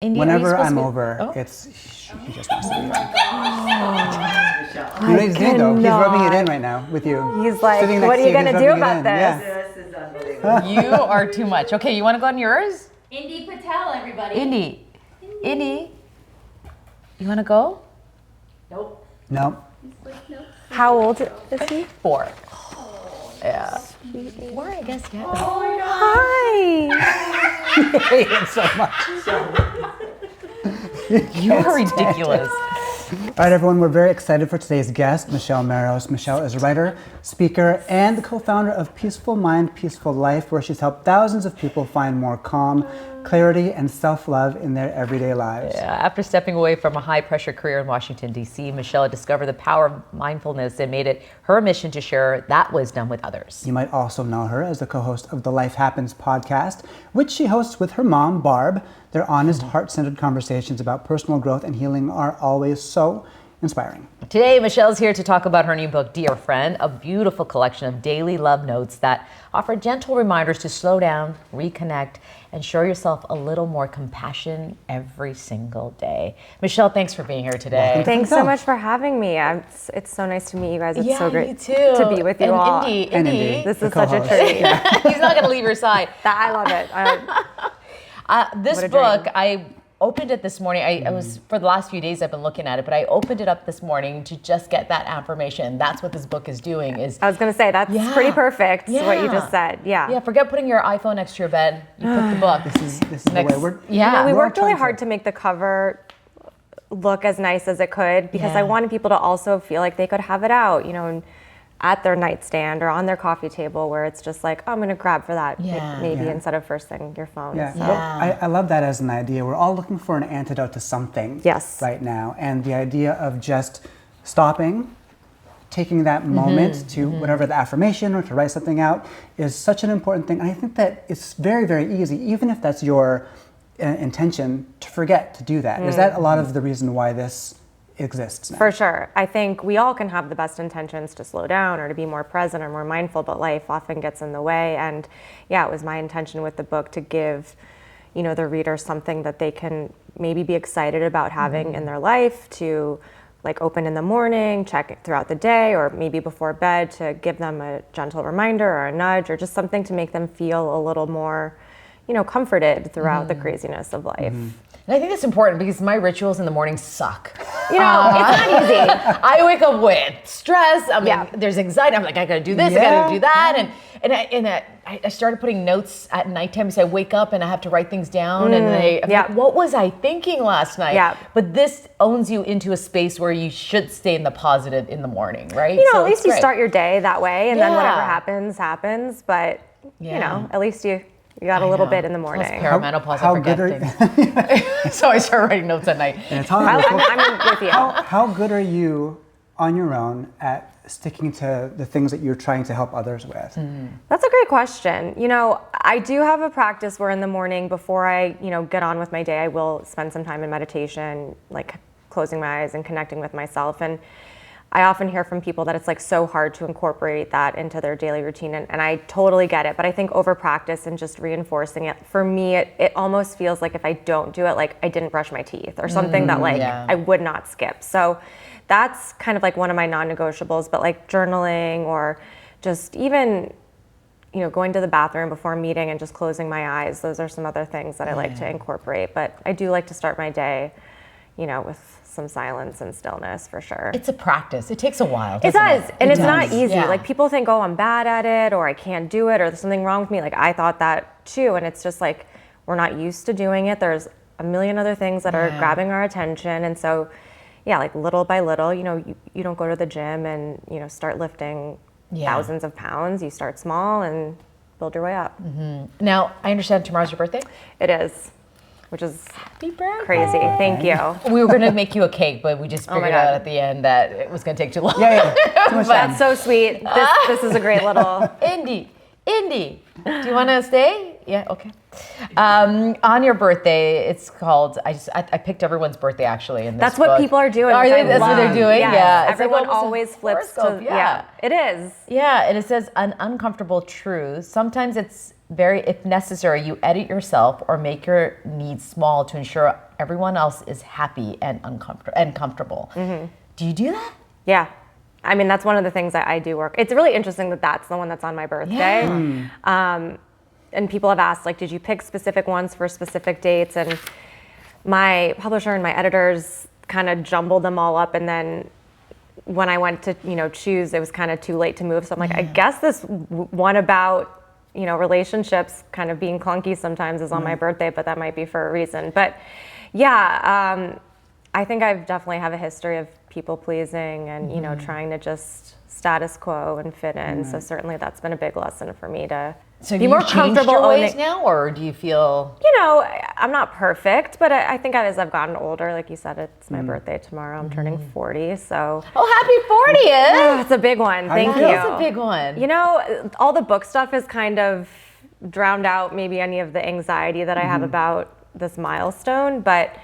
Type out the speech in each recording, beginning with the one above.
Indy, whenever I'm over, it's he just wants to be here. You know what he's doing though? He's rubbing it in right now with you. He's like, Sitting next what are you to going to do about this? Yeah. This is unbelievable. You are too much. Okay, you want to go on yours? Indy Patel, everybody. Indy. You want to go? Nope. No. How old is he? 4. Yeah. 4, I guess, yeah. Oh my God. Hi. I hate him so much. You are ridiculous. All right, everyone, we're very excited for today's guest, Michelle Maros. Michelle is a writer, speaker, and the co-founder of Peaceful Mind, Peaceful Life, where she's helped thousands of people find more calm, clarity, and self-love in their everyday lives. Yeah, after stepping away from a high-pressure career in Washington, D.C., Michelle discovered the power of mindfulness and made it her mission to share that wisdom with others. You might also know her as the co-host of the Life Happens podcast, which she hosts with her mom, Barb. Their honest, heart-centered conversations about personal growth and healing are always so inspiring. Today, Michelle's here to talk about her new book, Dear Friend, a beautiful collection of daily love notes that offer gentle reminders to slow down, reconnect, and show yourself a little more compassion every single day. Michelle, thanks for being here today. Thanks so much for having me. It's so nice to meet you guys. It's so great you too. to be with you all. Indy. This the is such a co-host. treat. He's not going to leave your side. I love it. This What a book, dream. I opened it this morning. I was, for the last few days, I've been looking at it, but I opened it up this morning to just get that affirmation. That's what this book is doing. Is I was going to say, that's pretty perfect, what you just said. Yeah, forget putting your iPhone next to your bed. You put the book. This is the way we're... We we're worked really trying hard to make the cover look as nice as it could because I wanted people to also feel like they could have it out, and at their nightstand or on their coffee table where it's just like, oh, I'm going to grab for that maybe instead of first thing your phone. Yeah, So. well, I love that as an idea. We're all looking for an antidote to something right now. And the idea of just stopping, taking that moment to whatever the affirmation or to write something out is such an important thing. And I think that it's very, very easy, even if that's your intention, to forget to do that. Is that a lot of the reason why this exists now? For sure. I think we all can have the best intentions to slow down or to be more present or more mindful, but life often gets in the way. And it was my intention with the book to give, the reader something that they can maybe be excited about having in their life, to like open in the morning, check it throughout the day, or maybe before bed to give them a gentle reminder or a nudge or just something to make them feel a little more, comforted throughout the craziness of life. And I think that's important because my rituals in the morning suck. It's not easy. I wake up with stress. There's anxiety. I'm like, I gotta do this, I gotta do that. And I started putting notes at nighttime. So I wake up and I have to write things down. And I'm like, what was I thinking last night? Yeah. But this owns you into a space where you should stay in the positive in the morning, right? At least you start your day that way, and then whatever happens. But, at least you got a little bit in the morning. Plus perimenopause, I forget things. So I start writing notes at night. I'm with you. How good are you on your own at sticking to the things that you're trying to help others with? That's a great question. I do have a practice where in the morning before I, get on with my day, I will spend some time in meditation, like closing my eyes and connecting with myself. And I often hear from people that it's like so hard to incorporate that into their daily routine, and I totally get it. But I think over practice and just reinforcing it, for me, it almost feels like if I don't do it, like I didn't brush my teeth or something that I would not skip. So that's kind of like one of my non-negotiables. But like journaling or just even, going to the bathroom before a meeting and just closing my eyes, those are some other things that I like to incorporate. But I do like to start my day, with some silence and stillness for sure. It's a practice. It takes a while. It does. And it's not easy. Yeah. Like people think, oh, I'm bad at it or I can't do it or there's something wrong with me. Like I thought that too. And it's just like, we're not used to doing it. There's a million other things that are grabbing our attention. And so, like little by little, you don't go to the gym and, start lifting thousands of pounds. You start small and build your way up. Now, I understand tomorrow's your birthday? It is. Which is Happy birthday. Crazy. Thank you. We were going to make you a cake, but we just figured out at the end that it was going to take too long. Too much time. That's so sweet. This is a great little... Indy, do you want to stay? Yeah, okay. On your birthday, it's called, I picked everyone's birthday actually in this That's what book. people are doing. That's what they're doing? Yes. Yeah. It's Everyone like always flips to, it is. Yeah, and it says an uncomfortable truth. Sometimes it's if necessary, you edit yourself or make your needs small to ensure everyone else is happy and comfortable. Do you do that? Yeah. I mean, that's one of the things that I do work. It's really interesting that that's the one that's on my birthday. And people have asked, like, did you pick specific ones for specific dates? And my publisher and my editors kind of jumbled them all up. And then when I went to, choose, it was kind of too late to move. So I'm like, I guess this one about, relationships kind of being clunky sometimes is on my birthday, but that might be for a reason. But yeah, I think I've definitely have a history of people pleasing and, trying to just status quo and fit in. So certainly that's been a big lesson for me to be more comfortable your ways now, or do you feel? I'm not perfect, but I think as I've gotten older, like you said, it's my birthday tomorrow. I'm turning 40, so. Oh, happy 40th! It's a big one. Thank you. It's a big one. All the book stuff has kind of drowned out maybe any of the anxiety that I have about this milestone, but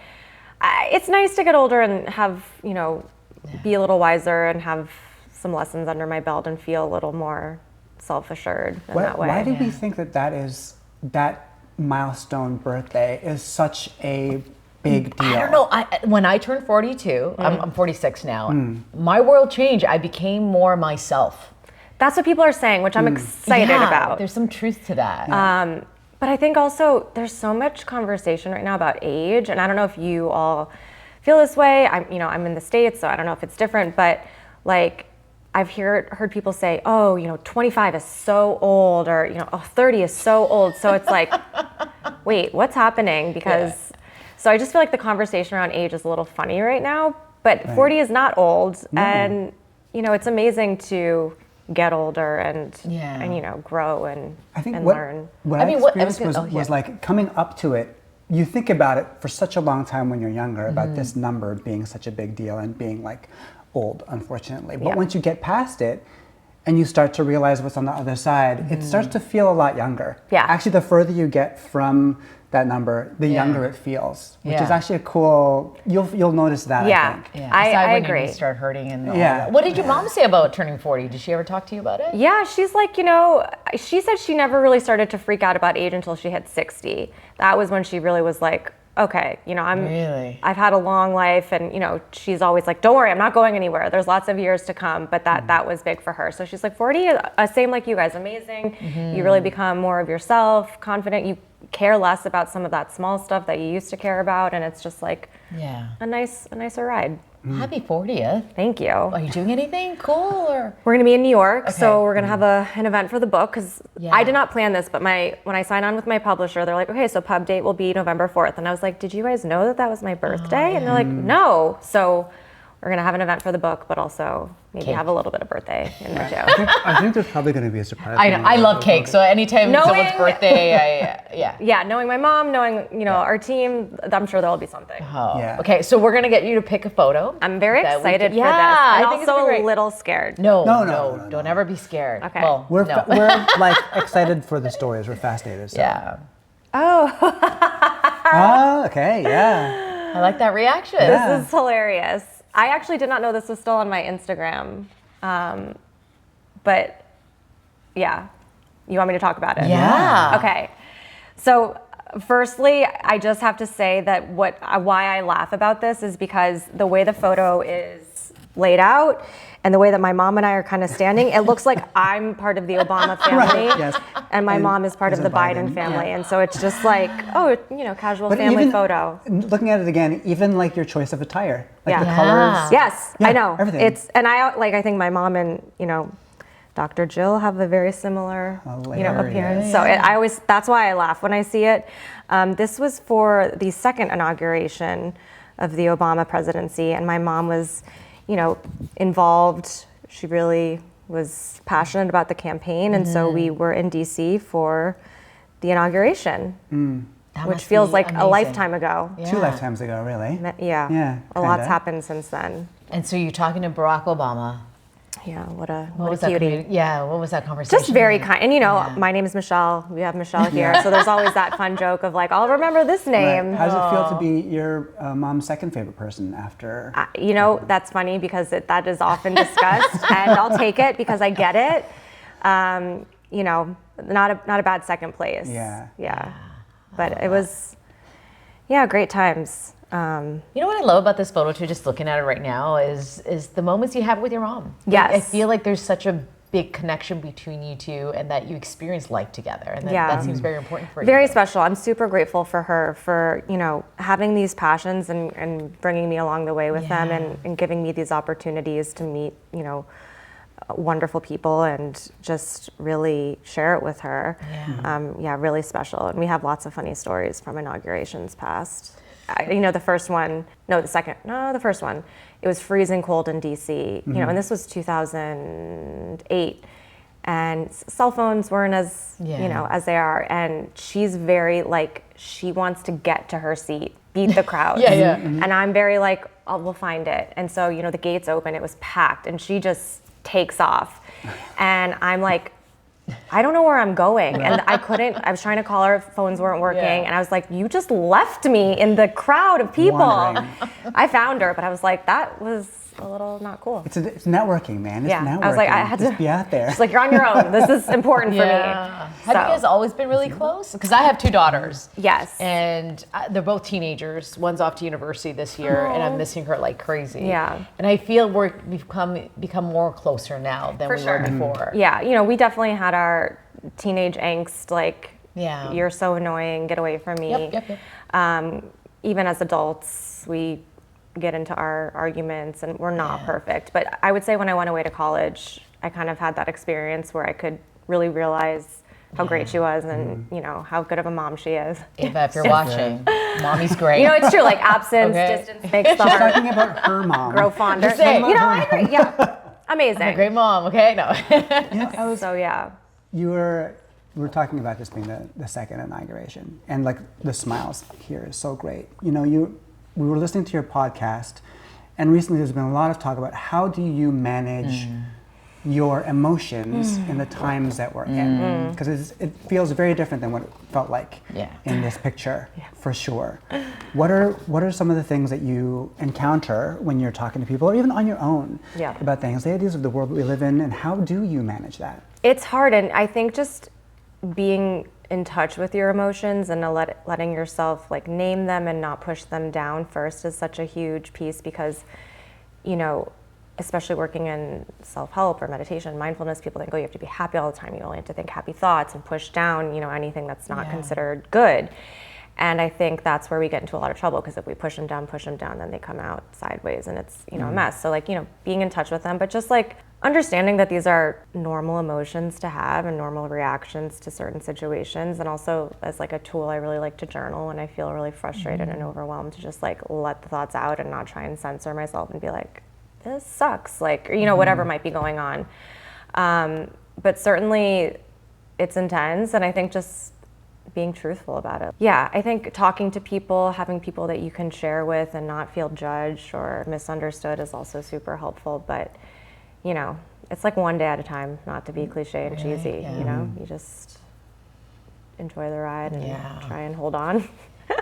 it's nice to get older and have, be a little wiser and have some lessons under my belt and feel a little more self-assured in that way. Why do we think that milestone birthday is such a big deal? I don't know. When I turned 42, I'm 46 now, my world changed. I became more myself. That's what people are saying, which I'm excited about. There's some truth to that. But I think also there's so much conversation right now about age, and I don't know if you all feel this way. I'm in the States, so I don't know if it's different, but like I've heard people say, 25 is so old, or 30 is so old. So it's like, wait, what's happening? Because so I just feel like the conversation around age is a little funny right now, but 40 is not old, and it's amazing to get older and grow and learn. What I experienced was like coming up to it. You think about it for such a long time when you're younger about this number being such a big deal and being like old, unfortunately. But once you get past it and you start to realize what's on the other side, it starts to feel a lot younger. Yeah. Actually, the further you get from that number, the younger it feels, which is actually a cool. You'll notice that. I think. Yeah, I when agree. You start hurting and all that. What did your mom say about turning 40? Did she ever talk to you about it? Yeah, she's like, she said she never really started to freak out about age until she hit 60. That was when she really was like, okay, I've had a long life, and she's always like, don't worry, I'm not going anywhere. There's lots of years to come, but that was big for her. So she's like, 40, same like you guys, amazing. You really become more of yourself, confident. You care less about some of that small stuff that you used to care about, and it's just like a nicer ride. Happy 40th. Thank you. Are you doing anything cool? Or we're gonna be in New York, so we're gonna have an event for the book, because I did not plan this, but when I signed on with my publisher, they're like, okay, so pub date will be November 4th, and I was like, did you guys know that was my birthday? And they're like, no. So we're gonna have an event for the book, but also maybe have a little bit of birthday in there too. I think there's probably going to be a surprise. I know. I love cake, so anytime someone's birthday, knowing my mom, knowing our team, I'm sure there'll be something. Okay, so we're gonna get you to pick a photo. I'm very excited for this, and I think also a little scared. No, don't ever be scared. Okay. Well, we're like excited for the stories. We're fascinated. So. Yeah. Oh. Okay. Yeah. I like that reaction. Yeah. This is hilarious. I actually did not know this was still on my Instagram, but yeah, you want me to talk about it? Yeah. Okay. So firstly, I just have to say that why I laugh about this is because the way the photo is laid out and the way that my mom and I are kind of standing, it looks like I'm part of the Obama family, and my mom is part of the Biden family, and so it's just like, casual family photo. Looking at it again, even like your choice of attire, like the colors. Yes, I know. Everything. I think my mom and Dr. Jill have a very similar appearance. So that's why I laugh when I see it. This was for the second inauguration of the Obama presidency, and my mom was involved. She really was passionate about the campaign, and so we were in DC for the inauguration, which feels like amazing. A lifetime ago. Yeah. 2 lifetimes ago, really. Yeah. A lot's happened since then. And so you're talking to Barack Obama. Yeah, what a cutie. What was that conversation? Just very kind. And my name is Michelle. We have Michelle here. So there's always that fun joke of like, I'll remember this name. Right. How does it feel to be your mom's second favorite person after? That's funny because that is often discussed, and I'll take it because I get it. Not a bad second place. Yeah. Yeah. But it was, great times. You know what I love about this photo too, just looking at it right now, is the moments you have with your mom. Yes. Like, I feel like there's such a big connection between you two, and that you experience life together, and that seems very important for you. Very special. I'm super grateful for her for, you know, having these passions and bringing me along the way with them, and giving me these opportunities to meet, you know, wonderful people and just really share it with her. Really special. And we have lots of funny stories from inaugurations past. You know, the first one, it was freezing cold in DC, you know, and this was 2008, and cell phones weren't as, you know, as they are. And she's very like, she wants to get to her seat, beat the crowd. And I'm very like, oh, we'll find it. And so, you know, the gates open, it was packed, and she just takes off. And I'm like, I don't know where I'm going. And I was trying to call her, phones weren't working. And I was like, you just left me in the crowd of people. I found her, but I was like, that was a little not cool. It's networking, man. It's networking. I was like, I had to just be out there. She's like, you're on your own. This is important for me. Have you guys always been really close? Because I have two daughters. Yes. And they're both teenagers. One's off to university this year, and I'm missing her like crazy. Yeah. And I feel we've become more closer now than we were before. Yeah, you know, we definitely had our teenage angst, like, you're so annoying, get away from me. Even as adults, we get into our arguments, and we're not perfect. But I would say when I went away to college, I kind of had that experience where I could really realize how great she was, and you know, how good of a mom she is. Eva, if you're watching, mommy's great. You know, it's true, like absence, distance makes the heart Talking about her mom. grow fonder. Just saying. You know, I agree, amazing. I'm a great mom, okay? No. We were talking about this being the second inauguration, and like the smiles here is so great. You know, we were listening to your podcast, and recently there's been a lot of talk about how do you manage your emotions in the times that we're in, because it feels very different than what it felt like in this picture, for sure. What are some of the things that you encounter when you're talking to people, or even on your own, about the anxieties of the world that we live in, and how do you manage that? It's hard, and I think just being in touch with your emotions and letting yourself like name them and not push them down first is such a huge piece, because, you know, especially working in self-help or meditation, mindfulness, people think, oh, you have to be happy all the time. You only have to think happy thoughts, and push down, you know, anything that's not considered good. And I think that's where we get into a lot of trouble, because if we push them down, then they come out sideways, and it's, you know, a mess. So like, you know, being in touch with them, but just like understanding that these are normal emotions to have and normal reactions to certain situations. And also as like a tool, I really like to journal when I feel really frustrated and overwhelmed, to just like let the thoughts out and not try and censor myself and be like, this sucks, like, you know, whatever might be going on. But certainly it's intense, and I think just being truthful about it. Yeah, I think talking to people, having people that you can share with and not feel judged or misunderstood is also super helpful. But, you know, it's like one day at a time, not to be cliche and cheesy, you know? You just enjoy the ride and try and hold on.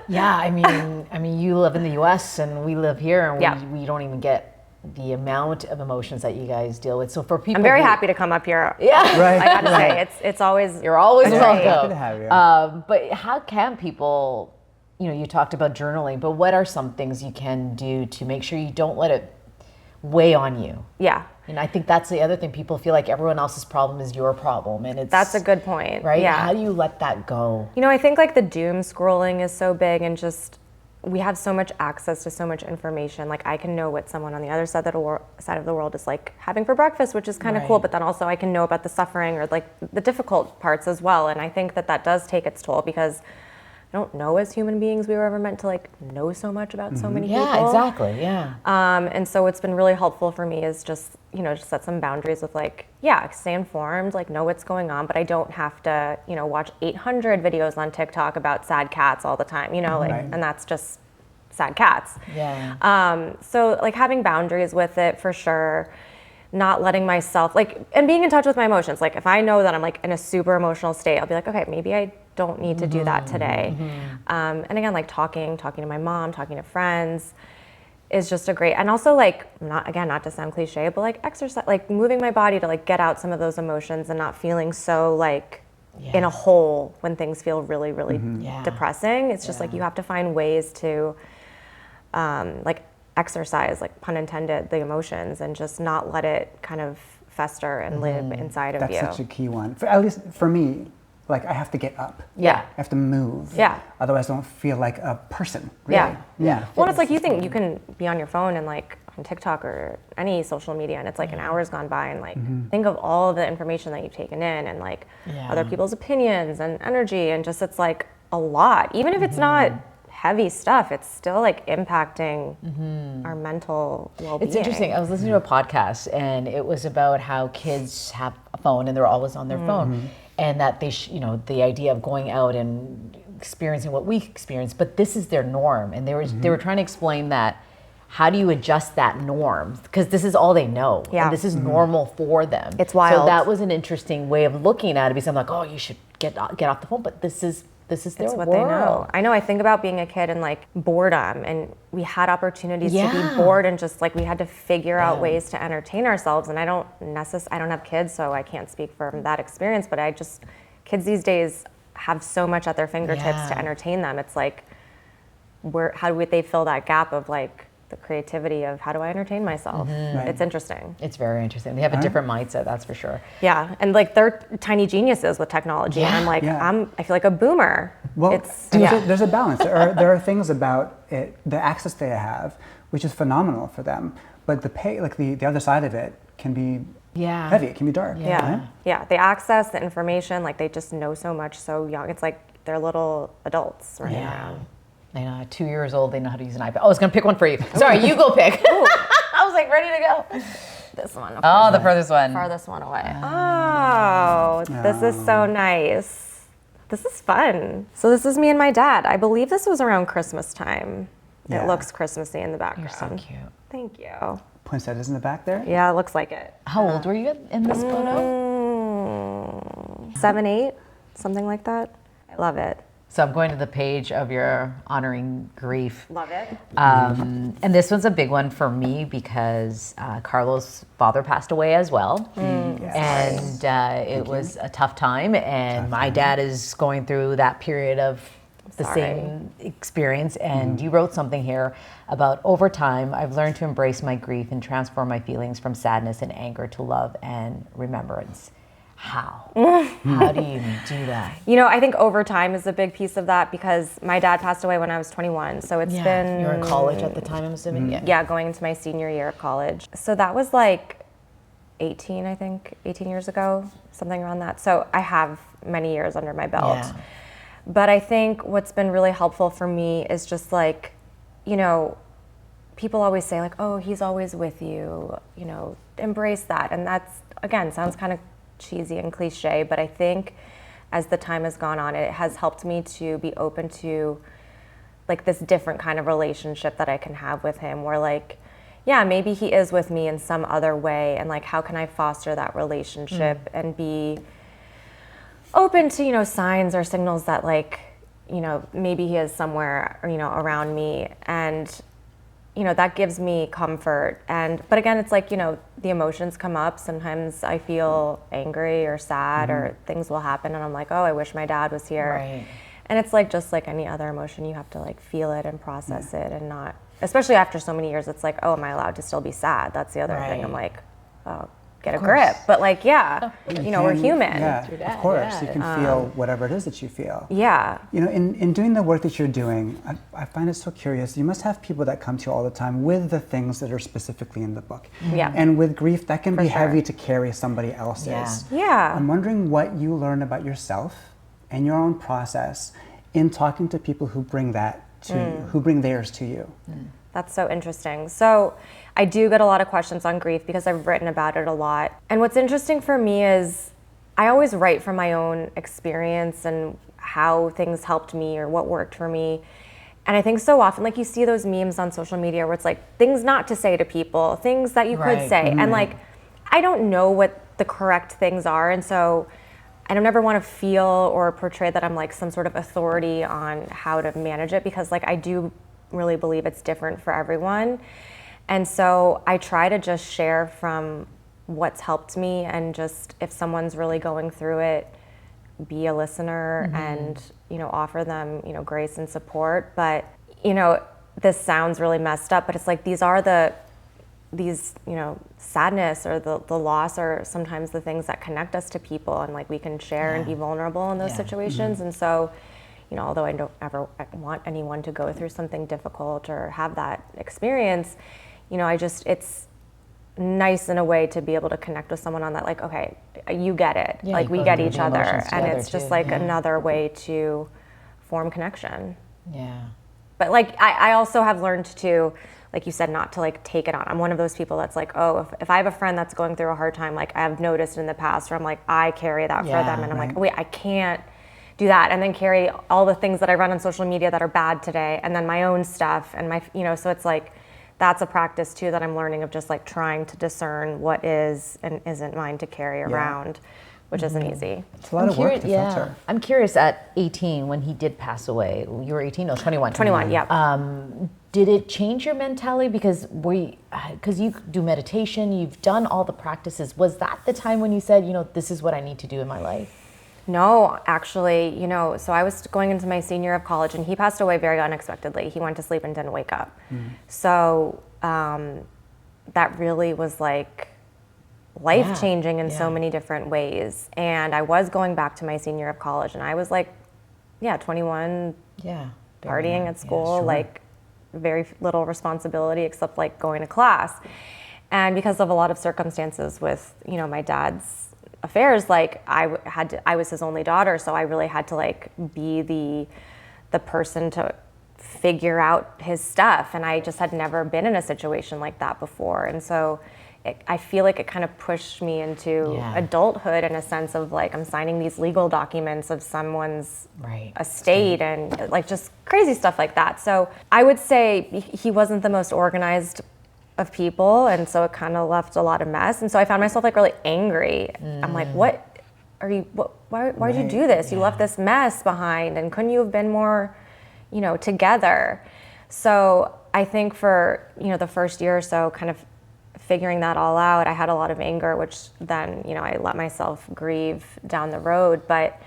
I mean, you live in the U.S. and we live here, and we don't even get the amount of emotions that you guys deal with. So for people, I'm very happy to come up here. Right. I gotta say, it's always, you're always welcome. Happy to have you. But how can people, you know, you talked about journaling, but what are some things you can do to make sure you don't let it weigh on you? Yeah. And I think that's the other thing. People feel like everyone else's problem is your problem, and that's a good point, right? Yeah. How do you let that go? You know, I think like the doom scrolling is so big, and just we have so much access to so much information. Like I can know what someone on the other side of the world is like having for breakfast, which is kind of cool. But then also I can know about the suffering or like the difficult parts as well. And I think that does take its toll, because I don't know as human beings we were ever meant to like know so much about so many people. Yeah, exactly. Yeah. And so what's been really helpful for me is just, you know, just set some boundaries with like, stay informed, like know what's going on, but I don't have to, you know, watch 800 videos on TikTok about sad cats all the time, you know, like, and that's just sad cats. Yeah. So like having boundaries with it for sure, not letting myself like, and being in touch with my emotions. Like if I know that I'm like in a super emotional state, I'll be like, okay, maybe I don't need to do that today. And again, like talking to my mom, talking to friends is just a great, and also like, not to sound cliche, but like exercise, like moving my body to like get out some of those emotions and not feeling so like in a hole when things feel really, really depressing. It's just like you have to find ways to like exercise, like pun intended, the emotions, and just not let it kind of fester and live inside of you. That's such a key one. At least for me, like I have to get up. Yeah. I have to move. Yeah. Otherwise I don't feel like a person, really. Yeah. Well, it's like you think you can be on your phone and like on TikTok or any social media and it's like an hour's gone by and like think of all the information that you've taken in and like other people's opinions and energy and just it's like a lot. Even if it's not heavy stuff, it's still like impacting our mental well-being. It's interesting. I was listening to a podcast and it was about how kids have a phone and they're always on their phone, and that they, the idea of going out and experiencing what we experience, but this is their norm. And they were trying to explain that. How do you adjust that norm? Because this is all they know. Yeah. And this is normal for them. It's wild. So that was an interesting way of looking at it. Because I'm like, oh, you should get off the phone. But this is their it's what world. they know. I know. I think about being a kid and like boredom, and we had opportunities to be bored, and just like we had to figure out ways to entertain ourselves. And I don't have kids, so I can't speak from that experience. But kids these days have so much at their fingertips to entertain them. It's like, how would they fill that gap of like the creativity of how do I entertain myself? Right. It's interesting. It's very interesting. They have a different mindset, that's for sure. Yeah, and like they're tiny geniuses with technology. And I'm like, I feel like a boomer. Well, there's a balance. There are things about it, the access they have, which is phenomenal for them. But the other side of it can be heavy. It can be dark. Yeah. The access, the information, like they just know so much so young. It's like they're little adults running around. They know, 2 years old, they know how to use an iPad. Oh, I was going to pick one for you. Sorry, you go pick. I was like ready to go. This one. Oh, the furthest one. Farthest one away. Oh, this is so nice. This is fun. So this is me and my dad. I believe this was around Christmas time. Yeah. It looks Christmassy in the background. You're so cute. Thank you. Poinsettias in the back there? Yeah, it looks like it. How old were you in this photo? 7, 8, something like that. I love it. So I'm going to the page of your honoring grief. Love it. And this one's a big one for me because Carlos' father passed away as well. And it was a tough time. And my dad is going through that period of the same experience. And you wrote something here about over time, I've learned to embrace my grief and transform my feelings from sadness and anger to love and remembrance. How? How do you do that? I think over time is a big piece of that because my dad passed away when I was 21. So it's been... You were in college at the time, I'm assuming? Yeah, going into my senior year of college. So that was like 18 years ago, something around that. So I have many years under my belt. Yeah. But I think what's been really helpful for me is just like, people always say like, oh, he's always with you, embrace that. And that's, again, sounds kind of cheesy and cliche, but I think as the time has gone on, it has helped me to be open to like this different kind of relationship that I can have with him where like, yeah, maybe he is with me in some other way, and like how can I foster that relationship and be open to, signs or signals that like, maybe he is somewhere, around me, and that gives me comfort. But again, it's like, the emotions come up. Sometimes I feel angry or sad or things will happen and I'm like, oh, I wish my dad was here. Right. And it's like, just like any other emotion, you have to like feel it and process it and not, especially after so many years, it's like, oh, am I allowed to still be sad? That's the other thing. I'm like, oh, get a grip. But like, we're human. Yeah, of course. You can feel whatever it is that you feel. Yeah. In doing the work that you're doing, I find it so curious. You must have people that come to you all the time with the things that are specifically in the book. Yeah. And with grief, that can be heavy to carry somebody else's. Yeah. I'm wondering what you learn about yourself and your own process in talking to people who bring that to who bring theirs to you. That's so interesting. So I do get a lot of questions on grief because I've written about it a lot. And what's interesting for me is I always write from my own experience and how things helped me or what worked for me. And I think so often, like you see those memes on social media where it's like things not to say to people, things that you could say. And like, I don't know what the correct things are. And so I don't ever want to feel or portray that I'm like some sort of authority on how to manage it because like I do really believe it's different for everyone. And so I try to just share from what's helped me and just if someone's really going through it, be a listener and, offer them, grace and support. But, this sounds really messed up, but it's like these are these, you know, sadness or the loss are sometimes the things that connect us to people, and like we can share and be vulnerable in those situations. And so, you know, although I don't ever want anyone to go through something difficult or have that experience, you know, it's nice in a way to be able to connect with someone on that, like, okay, you get it, like we get each other, and it's just like another way to form connection. But like I also have learned to, like you said, not to like take it on. I'm one of those people that's like, oh, if I have a friend that's going through a hard time, like I've noticed in the past where I'm like, I carry that for them, and I'm like, wait, I can't do that, and then carry all the things that I run on social media that are bad today, and then my own stuff, and my, you know, so it's like, that's a practice too that I'm learning, of just like trying to discern what is and isn't mine to carry around, which isn't easy. It's a lot of work to filter. I'm curious, at 18, when he did pass away, you were 18, no, 21. 21, yeah. Did it change your mentality? Because you do meditation, you've done all the practices. Was that the time when you said, you know, this is what I need to do in my life? No, actually, you know, so I was going into my senior year of college, and he passed away very unexpectedly. He went to sleep and didn't wake up. So that really was like life-changing in so many different ways. And I was going back to my senior year of college, and I was like, 21, partying at school, like very little responsibility except like going to class. And because of a lot of circumstances with, you know, my dad's affairs, like I was his only daughter, so I really had to like be the person to figure out his stuff, and I just had never been in a situation like that before. And so I feel like it kind of pushed me into adulthood, in a sense of like, I'm signing these legal documents of someone's estate and like just crazy stuff like that. So I would say he wasn't the most organized of people, and so it kind of left a lot of mess, and so I found myself like really angry. I'm like, why did you do this? You left this mess behind, and couldn't you have been more, you know, together? So I think for, you know, the first year or so, kind of figuring that all out, I had a lot of anger, which then, you know, I let myself grieve down the road. But,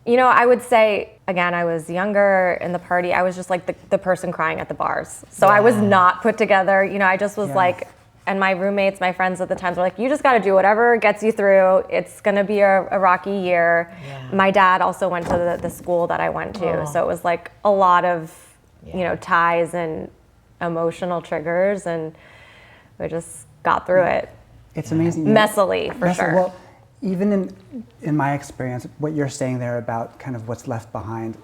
you know, I would say, again, I was younger in the party. I was just like the person crying at the bars. So I was not put together. You know, I just was like, and my roommates, my friends at the time were like, you just got to do whatever gets you through. It's going to be a rocky year. My dad also went to the school that I went to. So it was like a lot of, you know, ties and emotional triggers, and we just got through it. It's amazing. Messily, for sure. Well, even in my experience, what you're saying there about kind of what's left behind,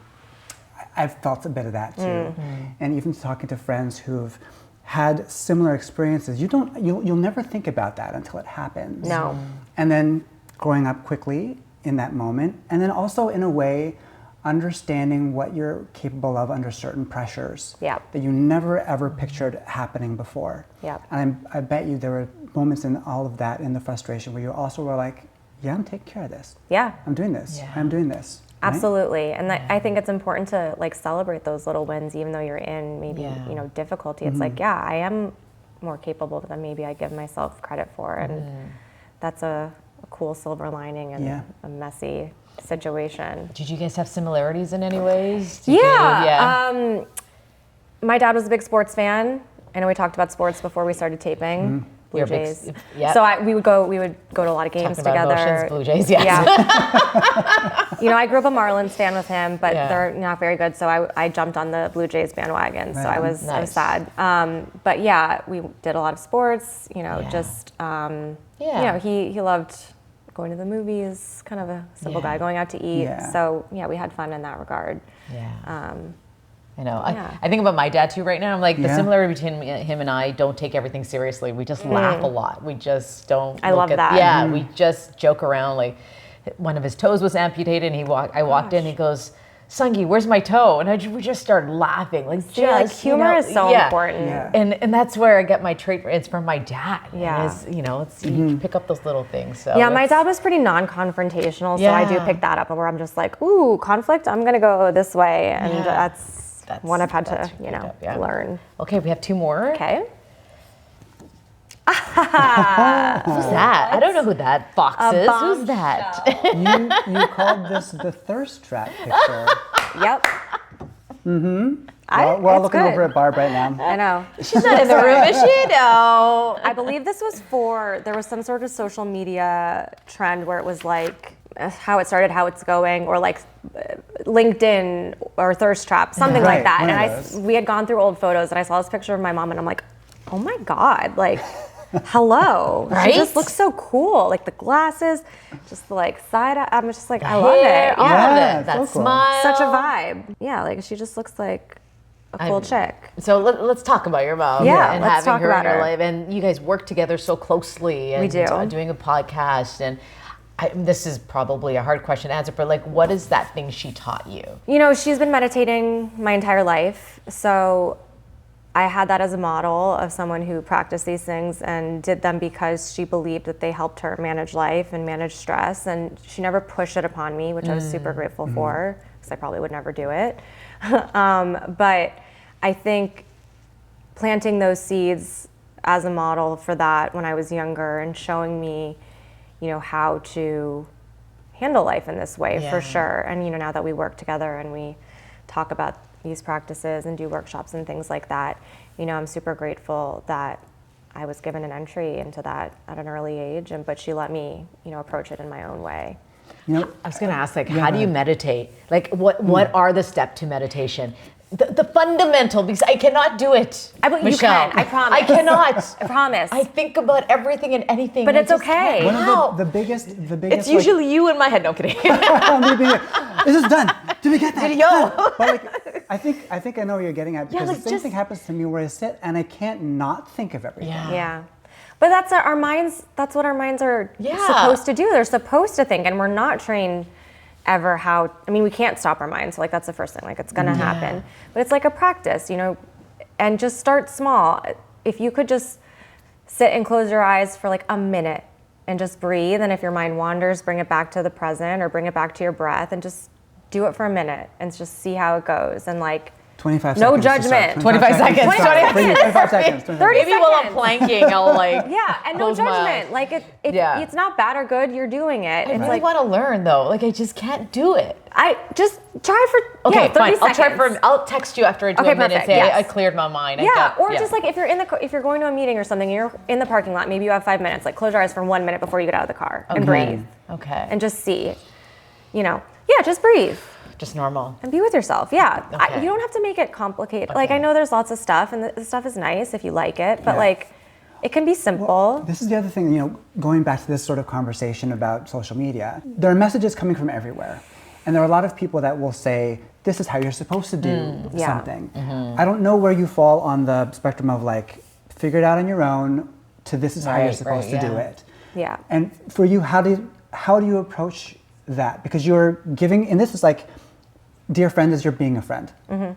I've felt a bit of that too. And even talking to friends who've had similar experiences, you'll never think about that until it happens. No. And then growing up quickly in that moment, and then also in a way understanding what you're capable of under certain pressures that you never ever pictured happening before. And I bet you there were moments in all of that, in the frustration, where you also were like, I'm taking care of this. I'm doing this. I'm doing this. Right? Absolutely. And I think it's important to like celebrate those little wins, even though you're in maybe, you know, difficulty. It's like, I am more capable than maybe I give myself credit for. And that's a cool silver lining in a messy situation. Did you guys have similarities in any ways? My dad was a big sports fan. I know we talked about sports before we started taping. Blue Jays. So we would go to a lot of games together. Emotions, Blue Jays, yes. You know, I grew up a Marlins fan with him, but they're not very good. So I jumped on the Blue Jays bandwagon. So I was sad. But we did a lot of sports. You know, just you know, he loved going to the movies. Kind of a simple guy, going out to eat. So we had fun in that regard. I know. I think about my dad too right now. I'm like, the similarity between him and I, don't take everything seriously. We just laugh a lot. We just don't. I love that. We just joke around. Like, one of his toes was amputated, and I walked in, and he goes, Sungi, where's my toe? And we just started laughing. Like, humor is so important. And that's where I get my trait. It's from my dad. You know, you pick up those little things. So my dad was pretty non-confrontational, so I do pick that up, where I'm just like, ooh, conflict, I'm gonna go this way, and that's one I've had to, you know, learn. Okay, we have two more. Okay. Who's that? I don't know who that fox is. Who's that? You called this the thirst trap picture. We're all looking over at Barb right now. I know. She's not in the room, is she? No. I believe this was there was some sort of social media trend where it was like how it started, how it's going, or like LinkedIn or Thirst Trap, something like that. And we had gone through old photos and I saw this picture of my mom and I'm like, oh my God, like, hello. Right? She just looks so cool. Like the glasses, just the like side eye. I'm just like, I love it. All Yeah, of it. That so cool. smile. Such a vibe. Yeah, like she just looks like a cool chick. So let's talk about your mom. Yeah, and let's having talk her about in your her. life. And you guys work together so closely. And We do. Doing a podcast. And this is probably a hard question to answer, but like, what is that thing she taught you? You know, she's been meditating my entire life. So I had that as a model of someone who practiced these things and did them because she believed that they helped her manage life and manage stress. And she never pushed it upon me, which I was super grateful for, because I probably would never do it. But I think planting those seeds as a model for that when I was younger and showing me, you know, how to handle life in this way for sure. And, you know, now that we work together and we talk about these practices and do workshops and things like that, you know, I'm super grateful that I was given an entry into that at an early age, but she let me, you know, approach it in my own way. You know, I was going to ask, like, how do you meditate? Like, what are the steps to meditation? The fundamental, because I cannot do it. You Michelle. can, I promise. I cannot. I promise. I think about everything and anything. But I it's just okay. can't. one How? of the biggest. It's usually you in my head. No kidding. This is done. Did we get that? Yo. Done. But like, I think I know what you're getting at, because like, the same thing happens to me where I sit and I can't not think of everything. Yeah. But that's our minds, that's what our minds are Yeah. supposed to do. They're supposed to think, and we're not trained ever how, I mean, we can't stop our minds. So like, that's the first thing, like it's gonna happen. But it's like a practice, you know, and just start small. If you could just sit and close your eyes for like a minute and just breathe. And if your mind wanders, bring it back to the present or bring it back to your breath and just do it for a minute and just see how it goes. And like, 25 no seconds. to start. judgment. 25 seconds. 25 seconds. 30 Maybe while I'm seconds. planking, I'll like Yeah, and no close my judgment. eyes. Like Yeah. it's not bad or good. You're doing it. I It's really like want to learn though. Like I just can't do it. I just try for Okay, 30 fine. I'll try seconds. I'll text you after I do Okay, a minute. perfect, Say yes. I cleared my mind. Yeah, or just like if you're going to a meeting or something, you're in the parking lot. Maybe you have 5 minutes. Like close your eyes for 1 minute before you get out of the car and breathe Okay. and just see. You know, yeah, just breathe. Just normal. And be with yourself, yeah. Okay. You don't have to make it complicated. Like I know there's lots of stuff, and the stuff is nice if you like it, but Yeah. like it can be simple. This is the other thing, you know, going back to this sort of conversation about social media, there are messages coming from everywhere. And there are a lot of people that will say, this is how you're supposed to do Yeah. something. I don't know where you fall on the spectrum of like, figure it out on your own to this is how you're supposed to do it. Yeah. And for you, how do you approach that? Because you're giving, and this is like, dear friend as you're being a friend,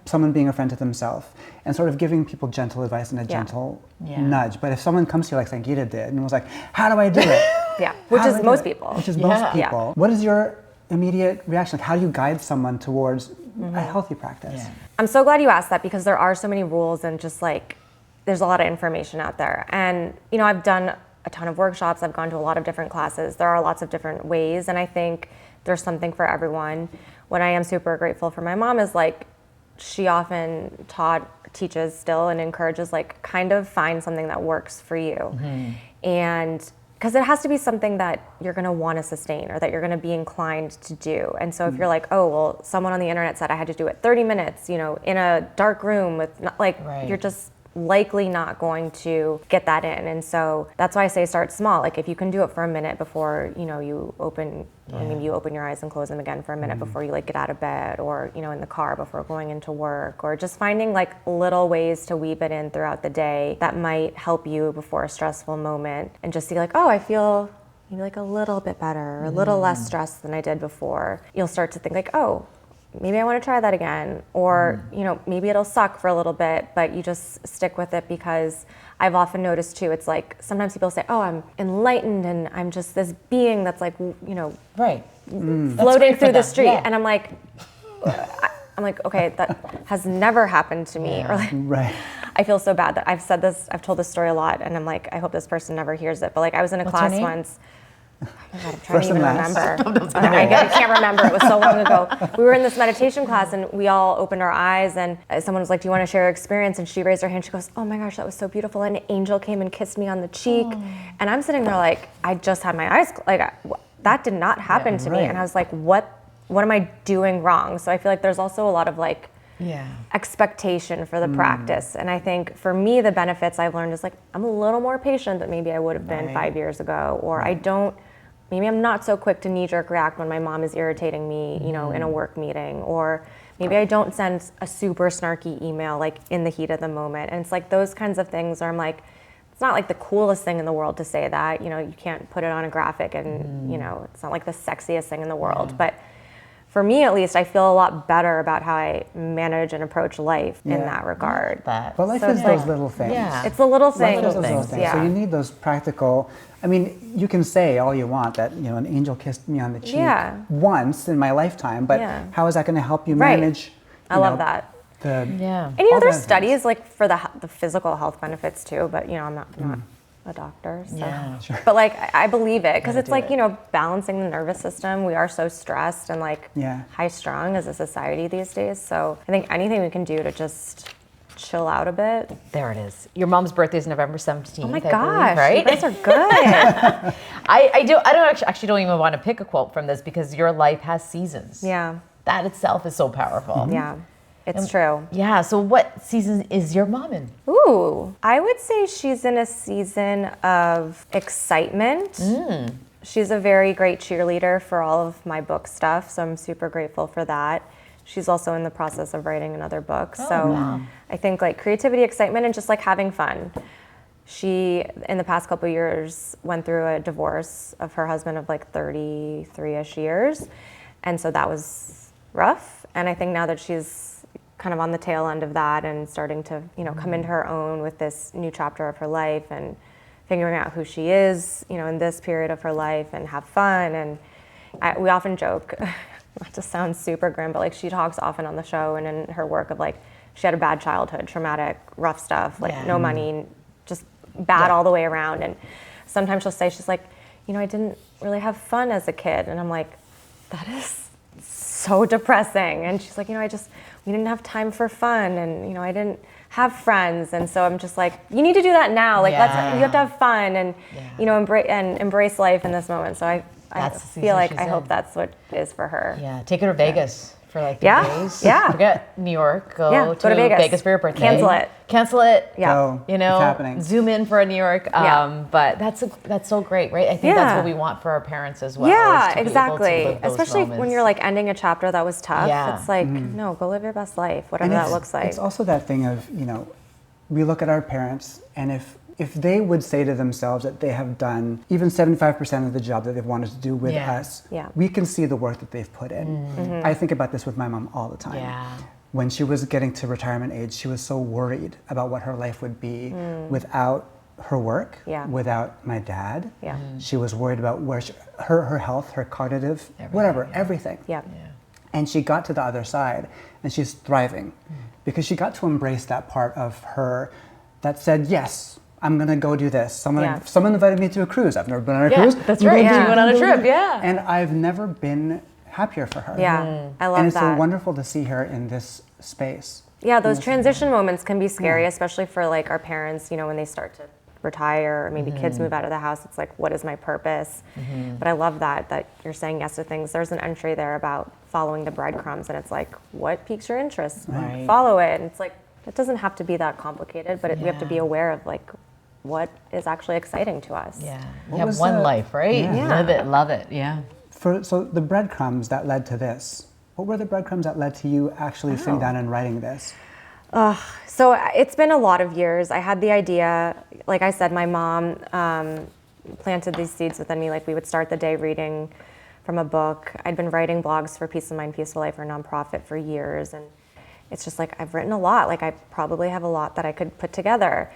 someone being a friend to themselves, and sort of giving people gentle advice and a gentle nudge. But if someone comes to you like Sangeeta did and was like, how do I do it? Yeah, which How do is I do most it? people. Which is most Yeah. people. What is your immediate reaction? Like, how do you guide someone towards a healthy practice? I'm so glad you asked that because there are so many rules and just like there's a lot of information out there. And you know, I've done a ton of workshops, I've gone to a lot of different classes. There are lots of different ways, and I think there's something for everyone. What I am super grateful for my mom is like she often teaches still and encourages like kind of find something that works for you. And because it has to be something that you're going to want to sustain or that you're going to be inclined to do. And so if you're like, oh, well, someone on the internet said I had to do it 30 minutes, you know, in a dark room with you're just likely not going to get that in. And so that's why I say start small. Like if you can do it for a minute before, you know, you open, I mean, you open your eyes and close them again for a minute before you like get out of bed or, you know, in the car before going into work, or just finding like little ways to weave it in throughout the day that might help you before a stressful moment and just see like, oh, I feel maybe like a little bit better or a little less stressed than I did before. You'll start to think like, oh, maybe I want to try that again. Or, you know, maybe it'll suck for a little bit, but you just stick with it because I've often noticed too, it's like sometimes people say, oh, I'm enlightened and I'm just this being that's like, you know, floating through the street. And I'm like, okay, that has never happened to me. Or like, I feel so bad that I've told this story a lot and I'm like, I hope this person never hears it. But like I was in a class once, I'm trying to even remember. I can't remember. It was so long ago. We were in this meditation class and we all opened our eyes and someone was like, do you want to share your experience? And she raised her hand. She goes, oh my gosh, that was so beautiful. And an angel came and kissed me on the cheek. And I'm sitting there like, I just had my eyes, that did not happen to me. And I was like, what am I doing wrong? So I feel like there's also a lot of expectation for the practice. And I think for me, the benefits I've learned is I'm a little more patient than maybe I would have been 5 years ago, or maybe I'm not so quick to knee-jerk react when my mom is irritating me, in a work meeting, or maybe I don't send a super snarky email in the heat of the moment. And it's those kinds of things where I'm it's not the coolest thing in the world to say that, you can't put it on a graphic and, it's not the sexiest thing in the world. But for me, at least, I feel a lot better about how I manage and approach life in that regard. But life is those little things. Yeah. It's the little things. Life is those little things. Yeah. So you need those practical. I mean, you can say all you want that an angel kissed me on the cheek once in my lifetime, but how is that going to help you manage? I love that. And there's studies for the physical health benefits too, but I'm not a doctor, so. But I believe it because it's balancing the nervous system. We are so stressed and high strung as a society these days. So I think anything we can do to just chill out a bit. There it is. Your mom's birthday is November 17th. Oh my gosh, gosh, right? you guys are good. I don't actually don't even want to pick a quote from this because your life has seasons. Yeah. That itself is so powerful. Yeah. It's true. Yeah. So what season is your mom in? Ooh, I would say she's in a season of excitement. She's a very great cheerleader for all of my book stuff, so I'm super grateful for that. She's also in the process of writing another book. I think creativity, excitement, and just having fun. She, in the past couple of years, went through a divorce of her husband of 33-ish years. And so that was rough. And I think now that she's kind of on the tail end of that and starting to, come into her own with this new chapter of her life and figuring out who she is, in this period of her life and have fun. And we often joke, not to sound super grim, but she talks often on the show and in her work of she had a bad childhood, traumatic, rough stuff, no money, just bad all the way around. And sometimes she'll say, she's I didn't really have fun as a kid. And I'm that is so depressing. And she's we didn't have time for fun, and I didn't have friends, and so I'm just you need to do that now. You have to have fun and embrace life in this moment. So I feel I hope that's what it is for her. Yeah, take her to Vegas for 3 days. Yeah. Forget New York. Go to Vegas for your birthday. Cancel it. Yeah. It's happening. Zoom in for a New York. But that's so great, right? I think that's what we want for our parents as well. Yeah, is to exactly. be able to live those Especially moments. when you're ending a chapter that was tough. Yeah. It's no, go live your best life, whatever that looks like. It's also that thing of, we look at our parents, and if they would say to themselves that they have done even 75% of the job that they've wanted to do with us, we can see the work that they've put in. I think about this with my mom all the time. Yeah. When she was getting to retirement age, she was so worried about what her life would be without her work, without my dad. Yeah. She was worried about where her health, her cognitive, everything. Yeah. And she got to the other side, and she's thriving because she got to embrace that part of her that said, yes, I'm going to go do this. Someone invited me to a cruise. I've never been on a cruise. That's right. You went on a trip, And I've never been happier for her. Yeah, I love that. And it's so wonderful to see her in this space. Yeah, those transition moments can be scary, especially for our parents, when they start to retire or maybe kids move out of the house. It's what is my purpose? But I love that you're saying yes to things. There's an entry there about following the breadcrumbs, and it's what piques your interest? Right. Follow it. And it's it doesn't have to be that complicated, but we have to be aware of what is actually exciting to us. Yeah, you have one life, right? Live it, love it, So the breadcrumbs that led to this, what were the breadcrumbs that led to you actually sitting down and writing this? So it's been a lot of years. I had the idea, like I said, my mom planted these seeds within me. We would start the day reading from a book. I'd been writing blogs for Peace of Mind, Peaceful Life, or nonprofit for years. And it's just I've written a lot. I probably have a lot that I could put together.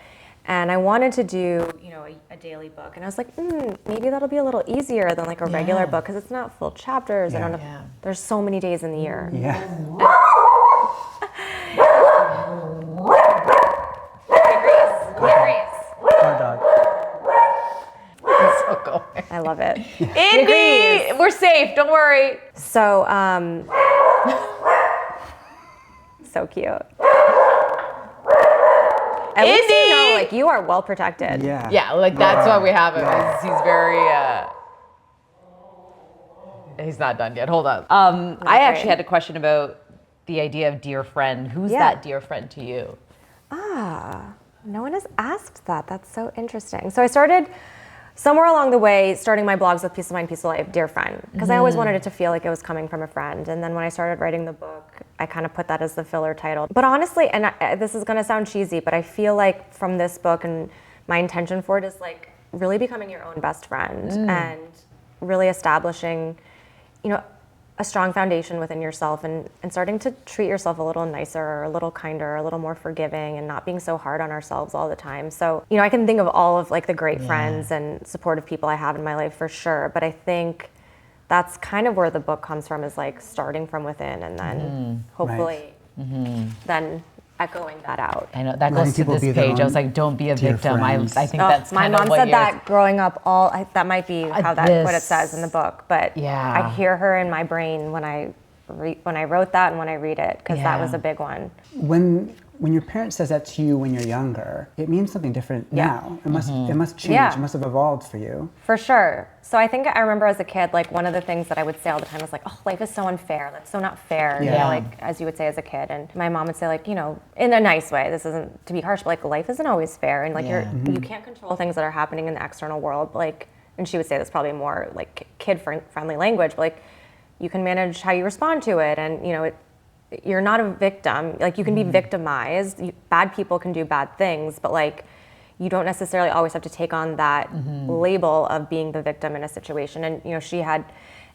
And I wanted to do, a daily book. And I was maybe that'll be a little easier than a regular book because it's not full chapters. I don't have, there's so many days in the year. Yeah. Grace. Our dog. It's so going. I love it. Indy, we're safe. Don't worry. So, so cute. At least you know, like, you are well protected. Yeah. Yeah, like that's why we have him. Yeah. He's very. He's not done yet. Hold on. I actually had a question about the idea of dear friend. Who's that dear friend to you? No one has asked that. That's so interesting. So I started somewhere along the way, starting my blogs with Peace of Mind, Peace of Life, dear friend, because I always wanted it to feel like it was coming from a friend. And then when I started writing the book, I kind of put that as the filler title. But honestly, and this is going to sound cheesy, but I feel like from this book, and my intention for it is like really becoming your own best friend and really establishing, you know, a strong foundation within yourself and starting to treat yourself a little nicer or a little kinder, a little more forgiving, and not being so hard on ourselves all the time. So, you know, I can think of all of like the great friends and supportive people I have in my life for sure, but I think that's kind of where the book comes from, is like starting from within and then hopefully then echoing that out. I know that goes to this page. I was like, don't be a victim. I think that's my mom said that growing up. That might be how what it says in the book. But I hear her in my brain when I wrote that and when I read it, because that was a big one. When your parent says that to you when you're younger, it means something different now. It must change. It must have evolved for you. For sure. So I think I remember as a kid, like one of the things that I would say all the time was like, oh, life is so unfair. That's so not fair. You know, like as you would say as a kid. And my mom would say, like, you know, in a nice way, this isn't to be harsh, but like life isn't always fair. And like you can't control things that are happening in the external world. Like, and she would say this probably more like kid friendly language, but like you can manage how you respond to it. And, you know, you're not a victim. Like you can be victimized. Bad people can do bad things, but like you don't necessarily always have to take on that label of being the victim in a situation. And, you know, she had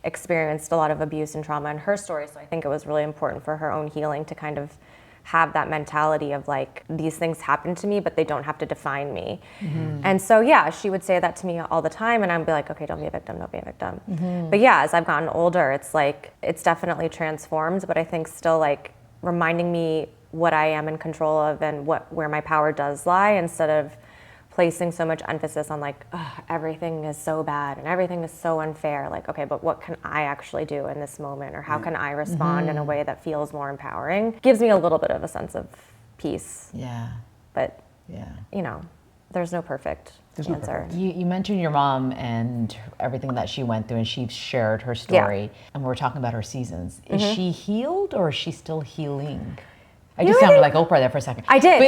experienced a lot of abuse and trauma in her story. So I think it was really important for her own healing to kind of have that mentality of like, these things happen to me, but they don't have to define me. And so, yeah, she would say that to me all the time. And I'd be like, okay, don't be a victim, don't be a victim. But yeah, as I've gotten older, it's like, it's definitely transformed, but I think still like reminding me what I am in control of and where my power does lie, instead of placing so much emphasis on like, everything is so bad and everything is so unfair. Like, okay, but what can I actually do in this moment? Or how can I respond in a way that feels more empowering? Gives me a little bit of a sense of peace. Yeah. But, you know, there's no perfect answer. You mentioned your mom and everything that she went through, and she shared her story. And we're talking about her seasons. Is she healed or is she still healing? I just sounded like Oprah there for a second. I did.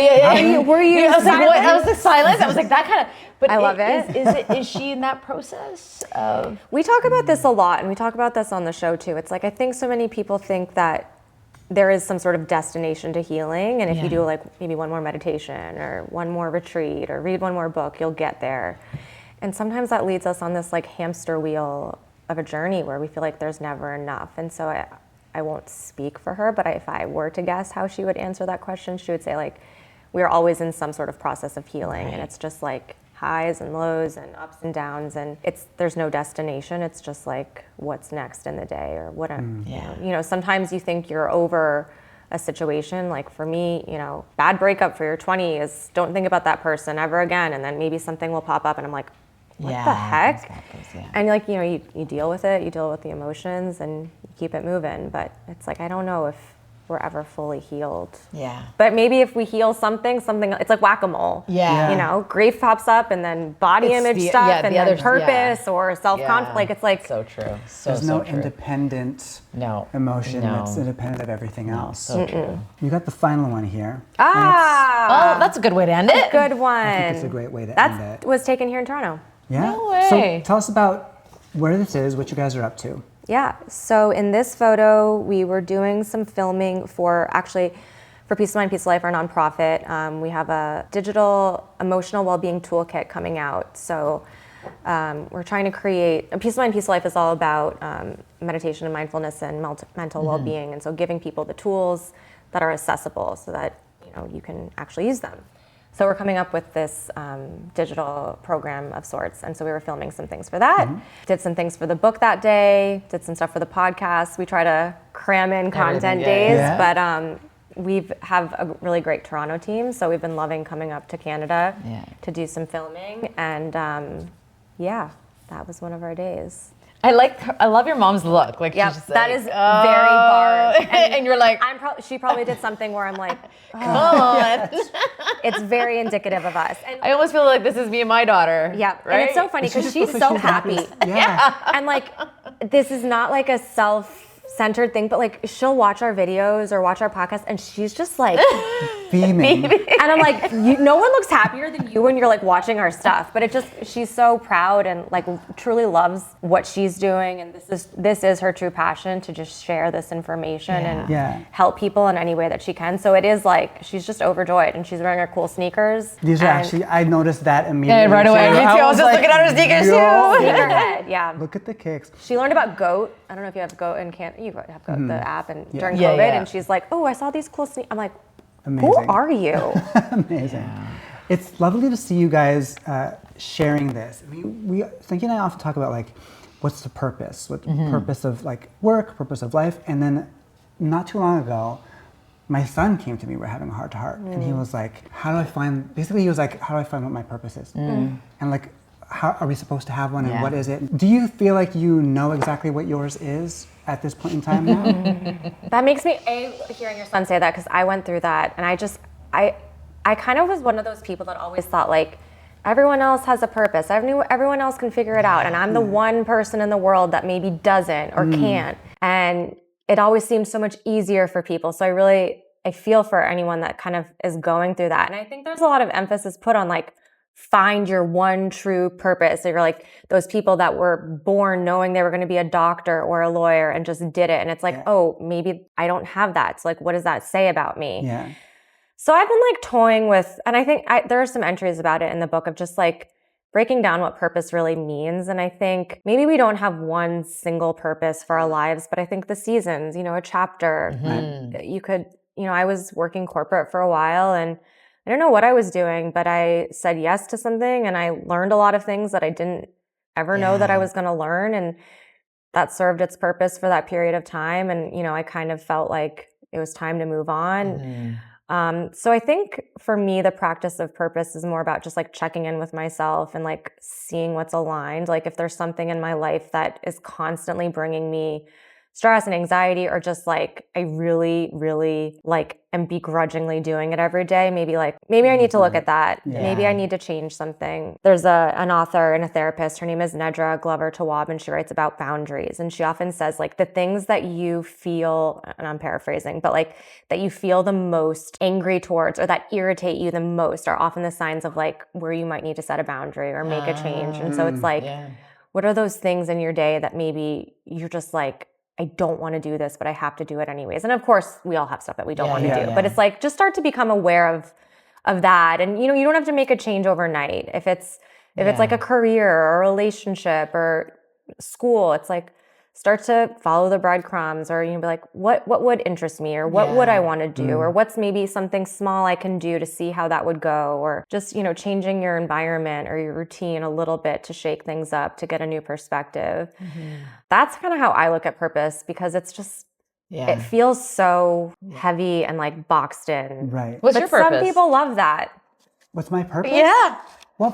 Were you I was silent? like, what? I was like silent. I was like, that kind of. But I love it. Is she in that process of? We talk about this a lot, and we talk about this on the show too. It's like, I think so many people think that there is some sort of destination to healing, and if you do like maybe one more meditation or one more retreat or read one more book, you'll get there. And sometimes that leads us on this like hamster wheel of a journey where we feel like there's never enough. And so I won't speak for her, but if I were to guess how she would answer that question, she would say like, we're always in some sort of process of healing, and it's just like highs and lows and ups and downs, and there's no destination. It's just like what's next in the day, or what. You know, sometimes you think you're over a situation. Like for me, you know, bad breakup for your 20s, don't think about that person ever again, and then maybe something will pop up, and I'm like, what the heck? And like, you know, you deal with it, you deal with the emotions, and you keep it moving. But it's like, I don't know if we're ever fully healed. Yeah. But maybe if we heal something, it's like whack-a-mole. Yeah. You know, grief pops up, and then body image stuff, and then purpose or self-conflict. Like, it's like. So true. There's no independent emotion that's independent of everything else. So true. You got the final one here. Oh, that's a good way to end it. Good one. I think it's a great way to end it. That was taken here in Toronto. Yeah. No way. So tell us about where this is, what you guys are up to. Yeah, so in this photo, we were doing some filming for Peace of Mind, Peace of Life, our nonprofit. We have a digital emotional well-being toolkit coming out. So we're trying to create, Peace of Mind, Peace of Life is all about meditation and mindfulness and mental well-being. And so giving people the tools that are accessible so that, you know, you can actually use them. So we're coming up with this digital program of sorts. And so we were filming some things for that. Did some things for the book that day, did some stuff for the podcast. We try to cram in content days, but we have a really great Toronto team. So we've been loving coming up to Canada to do some filming. And that was one of our days. I love your mom's look. Like, Yep, she's just that like, is very Barb. And you're like, She probably did something where I'm like, come on. it's very indicative of us. And I almost feel like this is me and my daughter. yeah, right? and it's so funny because she's so happy. Yeah. And like, this is not like a self-centered thing, but like she'll watch our videos or watch our podcast and she's just like Beaming. and I'm like, no one looks happier than you when you're like watching our stuff. But she's so proud and like truly loves what she's doing, and this is her true passion, to just share this information and help people in any way that she can. So it is like she's just overjoyed, and she's wearing her cool sneakers. These are actually, I noticed that immediately. Yeah, right away. Me too. I was just looking at her sneakers too. Sneakerhead, yeah. Look at the kicks. She learned about Goat. I don't know if you have Goat in Canada. You have Goat, the app, and during Yeah, COVID, yeah. and she's like, "Oh, I saw these cool sneakers." I'm like, Amazing. "Who are you?" Amazing. Yeah. It's lovely to see you guys sharing this. I mean, Frankie and I often talk about like, what's the purpose? What purpose of like work, purpose of life? And then not too long ago, my son came to me, we're having a heart-to-heart, and he was like, how do I find what my purpose is? And like, how are we supposed to have one, and what is it? Do you feel like you know exactly what yours is at this point in time now? That makes me, hearing your son say that, because I went through that, and I kind of was one of those people that always thought like, everyone else has a purpose. Everyone else can figure it out, and I'm the one person in the world that maybe doesn't or can't. And it always seems so much easier for people. So I feel for anyone that kind of is going through that. And I think there's a lot of emphasis put on like, find your one true purpose. So you're like those people that were born knowing they were going to be a doctor or a lawyer and just did it. And it's like, oh, maybe I don't have that. So like, what does that say about me? Yeah. So I've been like toying with, and I think there are some entries about it in the book of just like breaking down what purpose really means. And I think maybe we don't have one single purpose for our lives, but I think the seasons, a chapter, you could, I was working corporate for a while, and I don't know what I was doing, but I said yes to something, and I learned a lot of things that I didn't ever know that I was going to learn. And that served its purpose for that period of time. And, I kind of felt like it was time to move on. So I think for me, the practice of purpose is more about just like checking in with myself and like seeing what's aligned. Like if there's something in my life that is constantly bringing me stress and anxiety, or just like I really, really like am begrudgingly doing it every day, maybe I need to look at that. Yeah. Maybe I need to change something. There's an author and a therapist, her name is Nedra Glover Tawwab, and she writes about boundaries. And she often says like the things that you feel, and I'm paraphrasing, but like that you feel the most angry towards or that irritate you the most are often the signs of like where you might need to set a boundary or make a change. And so it's like, what are those things in your day that maybe you're just like, I don't want to do this, but I have to do it anyways. And of course, we all have stuff that we don't want to do. But it's like, just start to become aware of that. And, you don't have to make a change overnight. If it's like a career or a relationship or school, it's like, start to follow the breadcrumbs, or be like, what would interest me, or what would I want to do, or what's maybe something small I can do to see how that would go, or just, changing your environment or your routine a little bit to shake things up, to get a new perspective. That's kind of how I look at purpose, because it's just, it feels so heavy and like boxed in. Right. What's your purpose? Some people love that. What's my purpose? Yeah. Well,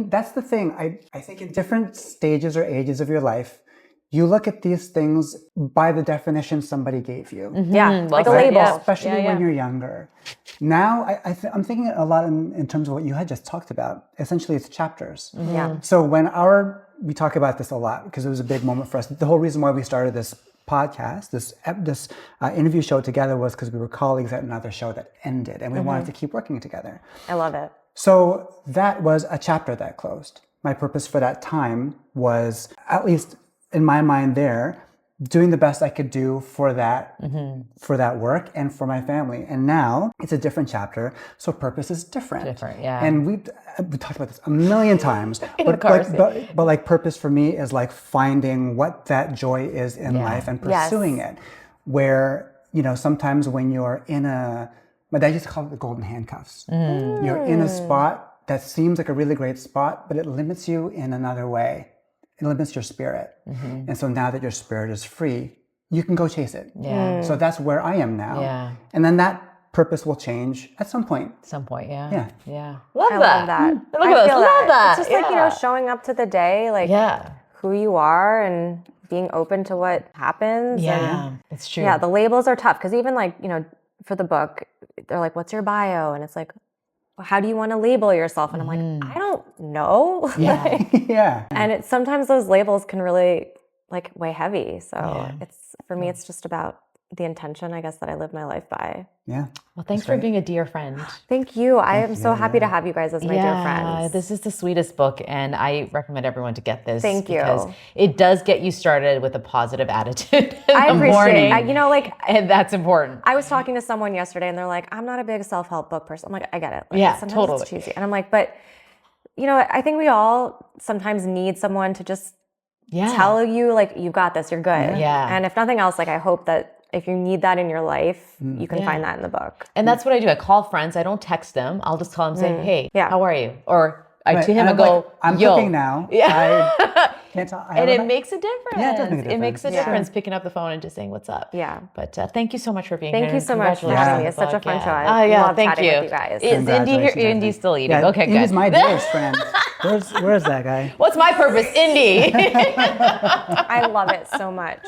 that's the thing. I think in different stages or ages of your life, you look at these things by the definition somebody gave you. Yeah, like a label. Especially when you're younger. Now, I'm thinking a lot in terms of what you had just talked about. Essentially, it's chapters. Yeah. So we talk about this a lot because it was a big moment for us. The whole reason why we started this podcast, this interview show together, was because we were colleagues at another show that ended, and we wanted to keep working together. I love it. So that was a chapter that closed. My purpose for that time was, at least in my mind there, doing the best I could do for that work and for my family. And now it's a different chapter, so purpose is different. And we talked about this a million times. But like purpose for me is like finding what that joy is in life and pursuing it. Where, sometimes when you're in my dad used to call it the golden handcuffs. You're in a spot that seems like a really great spot, but it limits you in another way. It limits your spirit. And so now that your spirit is free, you can go chase it. So that's where I am now. And then that purpose will change at some point. Love I that. love that. Look at us. Love that. It's just like, showing up to the day. Like, who you are and being open to what happens. Yeah, And it's true. yeah, the labels are tough because even like, for the book, they're like, what's your bio? And it's like, well, how do you want to label yourself? And I'm like, I don't know. Yeah. Yeah. And sometimes those labels can really like weigh heavy. So for me, it's just about the intention, I guess, that I live my life by. Yeah. Well, thanks for being a dear friend. Thank you. I am so happy to have you guys as my dear friends. This is the sweetest book, and I recommend everyone to get this. Thank you. Because it does get you started with a positive attitude in I the appreciate morning. And that's important. I was talking to someone yesterday, and they're like, I'm not a big self-help book person. I'm like, I get it. Like, Yeah, sometimes totally. it's cheesy. And I'm like, but I think we all sometimes need someone to just tell you, like, you got this, you're good. Yeah. And if nothing else, like, I hope that if you need that in your life, you can find that in the book. And that's what I do. I call friends. I don't text them. I'll just call them and say, hey, how are you? Or to him, I go, like, I'm yo. cooking now. Yeah. I can't talk. And it makes a difference. Yeah, it does make a difference. It makes a difference picking up the phone and just saying, what's up? Yeah. But thank you so much for being here. Thank you so much for having me. It's such a fun show. I love chatting with you guys. Is Indy here? Indy's still eating. Yeah, Okay, good. Indy's my dearest friend. Where's that guy? What's my purpose? Indy. I love it so much.